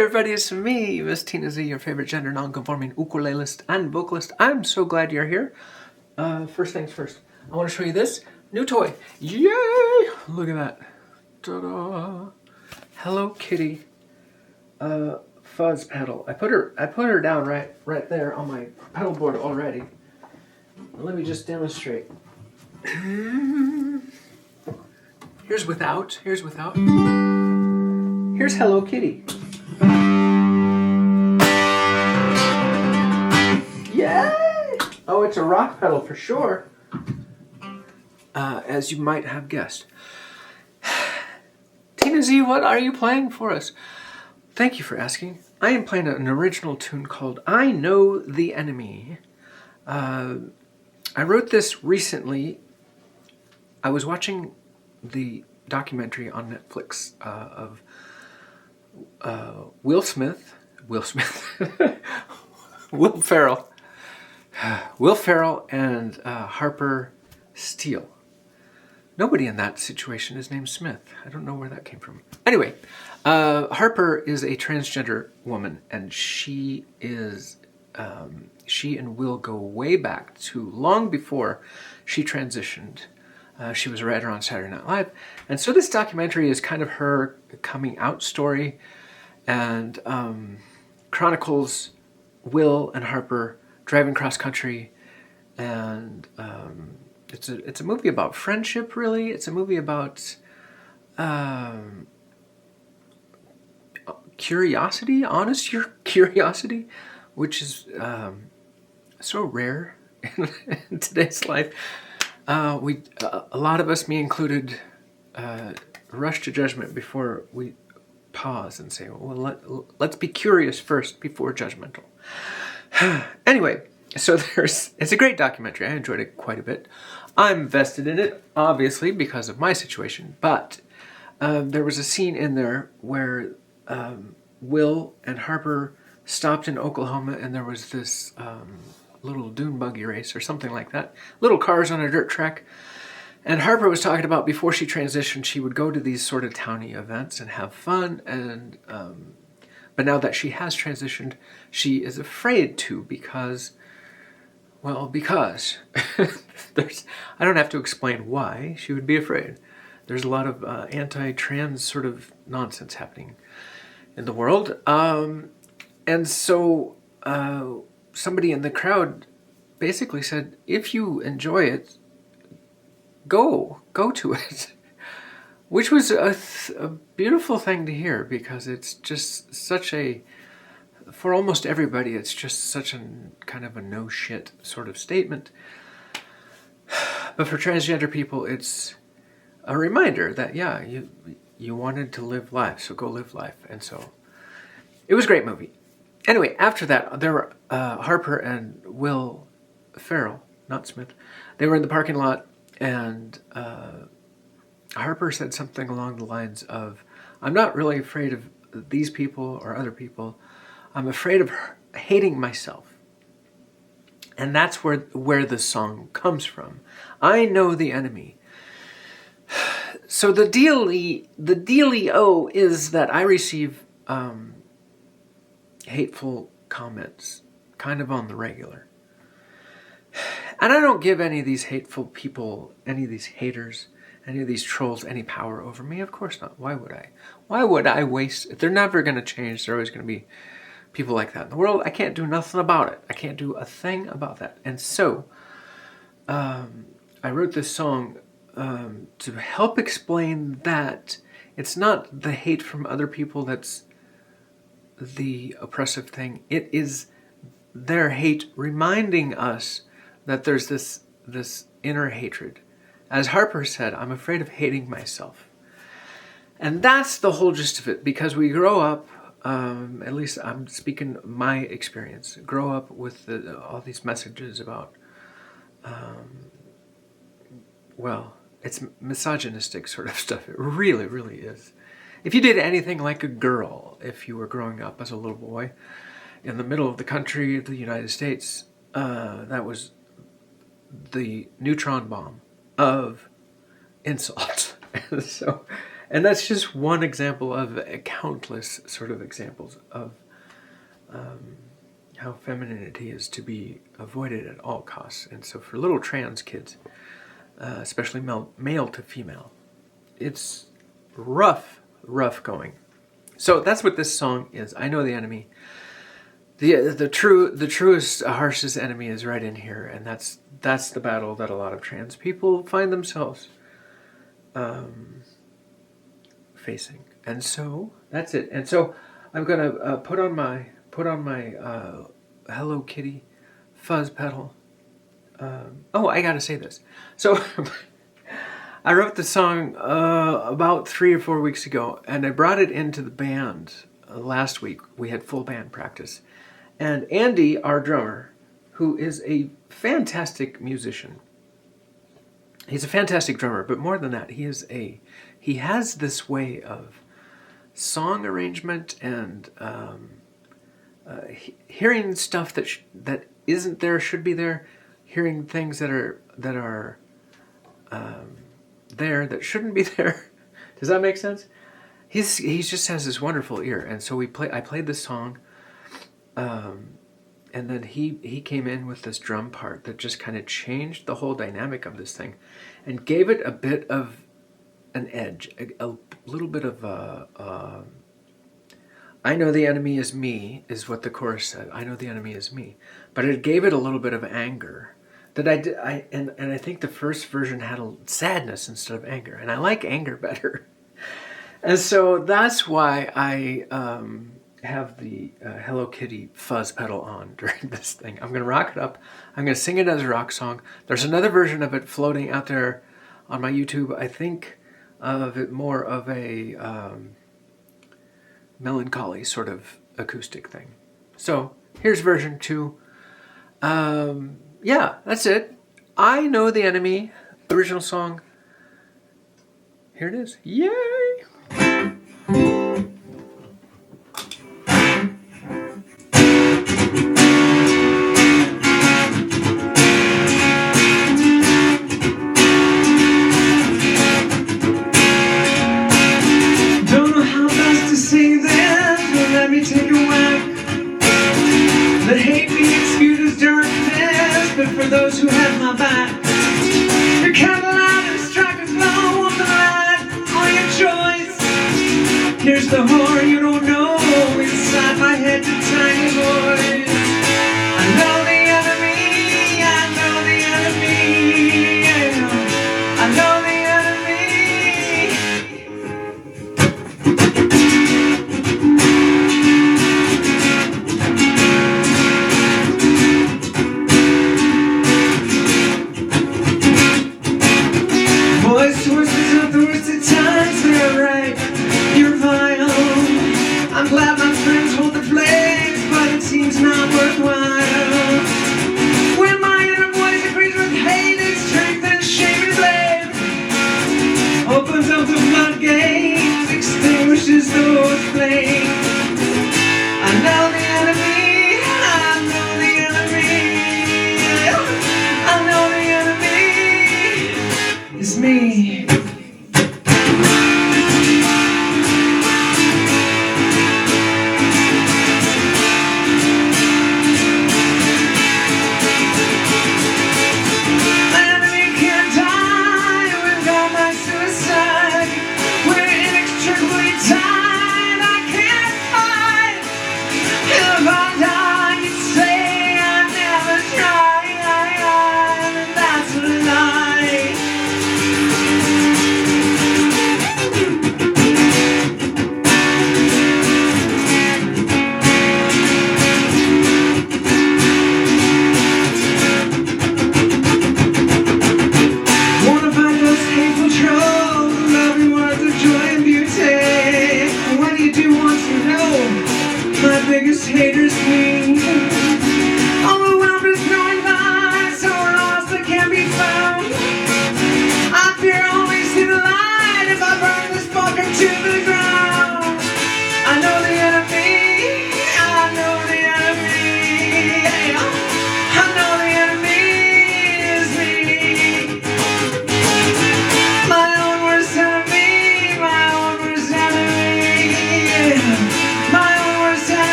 everybody, it's me, Miss Tina Z, your favorite gender non-conforming ukulelist and vocalist. I'm so glad you're here. First things first, I want to show you this new toy. Yay! Look at that. Ta-da! Hello Kitty fuzz pedal. I put her down right there on my pedal board already. Let me just demonstrate. Here's without. Here's Hello Kitty. Yay! Oh, it's a rock pedal for sure. As you might have guessed. Tina Z, what are you playing for us? Thank you for asking. I am playing an original tune called I Know the Enemy. I wrote this recently. I was watching the documentary on Netflix of Will Ferrell and Harper Steele. Nobody in that situation is named Smith. I don't know where that came from. Anyway, Harper is a transgender woman, and she and Will go way back to long before she transitioned. She was a writer on Saturday Night Live. And so this documentary is kind of her coming out story and chronicles Will and Harper driving cross country. And it's a movie about friendship, really. It's a movie about curiosity, honest curiosity, which is so rare in today's life. A lot of us, me included, rush to judgment before we pause and say, well, let's be curious first before judgmental. Anyway, so it's a great documentary. I enjoyed it quite a bit. I'm vested in it, obviously, because of my situation, but there was a scene in there where Will and Harper stopped in Oklahoma, and there was this little dune buggy race or something like that. Little cars on a dirt track. And Harper was talking about before she transitioned, she would go to these sort of towny events and have fun. And but now that she has transitioned, she is afraid to because there's, I don't have to explain why she would be afraid. There's a lot of anti-trans sort of nonsense happening in the world. And so somebody in the crowd basically said, if you enjoy it, go to it. Which was a beautiful thing to hear, because it's just such a, for almost everybody, it's just such a kind of a no shit sort of statement. But for transgender people, it's a reminder that, yeah, you wanted to live life, so go live life. And so it was a great movie. Anyway, after that, there were Harper and Will Ferrell, not Smith. They were in the parking lot, and Harper said something along the lines of, I'm not really afraid of these people or other people. I'm afraid of hating myself. And that's where the song comes from. I know the enemy. So the dealio is that I receive hateful comments kind of on the regular. And I don't give any of these hateful people, any of these haters, any of these trolls any power over me. Of course not. Why would I? Why would I waste? They're never going to change. There's always going to be people like that in the world. I can't do nothing about it. I can't do a thing about that. And so I wrote this song to help explain that it's not the hate from other people that's the oppressive thing. It is their hate reminding us that there's this inner hatred. As Harper said, I'm afraid of hating myself. And that's the whole gist of it, because we grow up, at least I'm speaking my experience, grow up with all these messages about, it's misogynistic sort of stuff. It really, really is. If you did anything like a girl, if you were growing up as a little boy in the middle of the country, the United States, that was the neutron bomb of insult. And that's just one example of countless sort of examples of how femininity is to be avoided at all costs. And so for little trans kids, especially male to female, it's rough going. So that's what this song is. I know the enemy. The truest, harshest enemy is right in here, and that's the battle that a lot of trans people find themselves facing. And so that's it. And so I'm gonna put on my Hello Kitty fuzz pedal. I gotta say this. So I wrote the song about 3 or 4 weeks ago, and I brought it into the band last week. We had full band practice. And AnDee, our drummer, who is a fantastic musician, he's a fantastic drummer, but more than that, he has this way of song arrangement and hearing stuff that isn't there, should be there, hearing things that are there that shouldn't be there. Does that make sense? He just has this wonderful ear, and so I played this song. And then he came in with this drum part that just kind of changed the whole dynamic of this thing and gave it a bit of an edge, a little bit of I know the enemy is me, is what the chorus said. I know the enemy is me. But it gave it a little bit of anger. And I think the first version had a sadness instead of anger. And I like anger better. And so that's why I have the Hello Kitty fuzz pedal on during this thing. I'm going to rock it up. I'm going to sing it as a rock song. There's another version of it floating out there on my YouTube. I think of it more of a melancholy sort of acoustic thing. So here's version 2. Yeah, that's it. I Know the Enemy, original song. Here it is. Yay! For those who have my back, your Cadillac and strike a blow on the line on your choice. Here's the horror you don't know inside my head, the tiny voice. I know the enemy, I know the enemy, yeah. I know the enemy.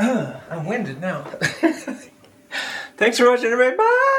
I'm winded now. Thanks for watching, everybody. Bye!